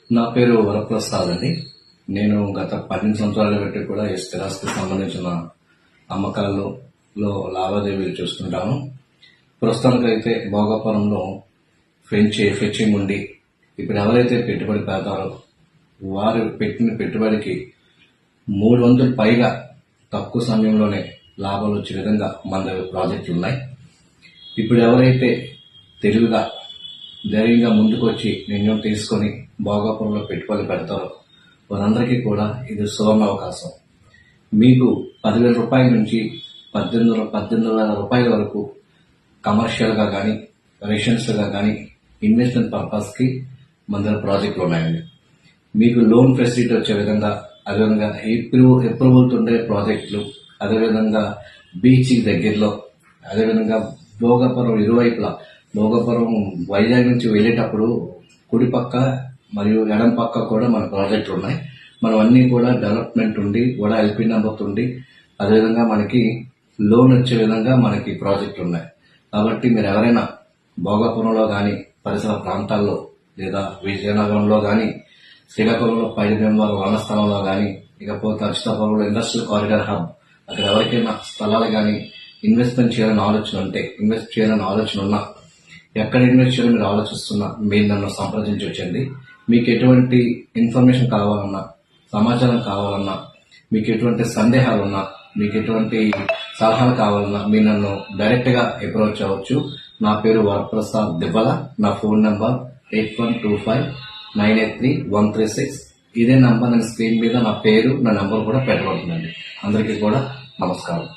నా పేరు వరప్రసాద్ అండి. నేను గత 12 సంవత్సరాల బట్టి కూడా ఈ స్థిరాస్తికి సంబంధించిన అమ్మకాల్లో లావాదేవీలు చూస్తుంటాను. ప్రస్తుతానికైతే భోగాపురంలో ఫెచ్చింగ్ ఉండి ఇప్పుడు ఎవరైతే పెట్టుబడి పెడతారో వారు పెట్టిన పెట్టుబడికి 300 పైగా తక్కువ సమయంలోనే లాభాలు వచ్చే విధంగా మన దగ్గర ప్రాజెక్టులు ఉన్నాయి. ఇప్పుడు ఎవరైతే తెలివిగా ధైర్యంగా ముందుకు వచ్చి నిర్ణయం తీసుకొని భోగాపురంలో పెట్టుబడి పెడతారో వారందరికీ కూడా ఇది సువర్ణ అవకాశం. మీకు 10,000 రూపాయల నుంచి 18,000 రూపాయల వరకు కమర్షియల్గా కానీ రెసిడెన్షియల్గా కానీ ఇన్వెస్ట్మెంట్ పర్పస్కి మన దగ్గర ప్రాజెక్టులు ఉన్నాయండి. మీకు లోన్ ఫెసిలిటీ వచ్చే విధంగా, అదేవిధంగా అప్రూవల్ ఉండే ప్రాజెక్టులు, అదేవిధంగా బీచ్కి దగ్గరలో, అదేవిధంగా భోగాపురం ఇరువైపులా, భోగాపురం వైజాగ్ నుంచి వెళ్ళేటప్పుడు కుడి పక్క మరియు ఎడం పక్క కూడా మన ప్రాజెక్టులు ఉన్నాయి. మనం అన్నీ కూడా డెవలప్మెంట్ ఉండి కూడా ఎల్పీ నెంబర్ ఉండి అదేవిధంగా మనకి లోన్ వచ్చే విధంగా మనకి ప్రాజెక్టులు ఉన్నాయి. కాబట్టి మీరు ఎవరైనా భోగాపురంలో కానీ పరిసర ప్రాంతాల్లో లేదా విజయనగరంలో కానీ శ్రీకాకుళంలో పైడిభీమవరం వనస్థలంలో కానీ ఇకపోతే అచ్యుతాపురంలో ఇండస్ట్రియల్ కారిడార్ హబ్ అక్కడ ఎవరికైనా స్థలాలు కానీ ఇన్వెస్ట్మెంట్ చేయాలని ఆలోచన ఉంటే, ఇన్వెస్ట్ చేయాలని ఆలోచన ఉన్నా, ఎక్కడ ఇన్వెస్ట్ చేయాలని మీరు ఆలోచిస్తున్నా మీరు నన్ను సంప్రదించవచ్చండి. మీకు ఎటువంటి ఇన్ఫర్మేషన్ కావాలన్నా, సమాచారం కావాలన్నా, మీకు ఎటువంటి సందేహాలున్నా, మీకు ఎటువంటి సలహాలు కావాలన్నా మీరు నన్ను డైరెక్ట్గా అప్రోచ్ అవ్వచ్చు. నా పేరు వరప్రసాద్ దిబ్బల. నా ఫోన్ నంబర్ 8125983136. ఇదే నంబర్ నేను స్క్రీన్ మీద నా పేరు, నా నంబర్ కూడా పెట్టబడుతుందండి. అందరికీ కూడా నమస్కారం.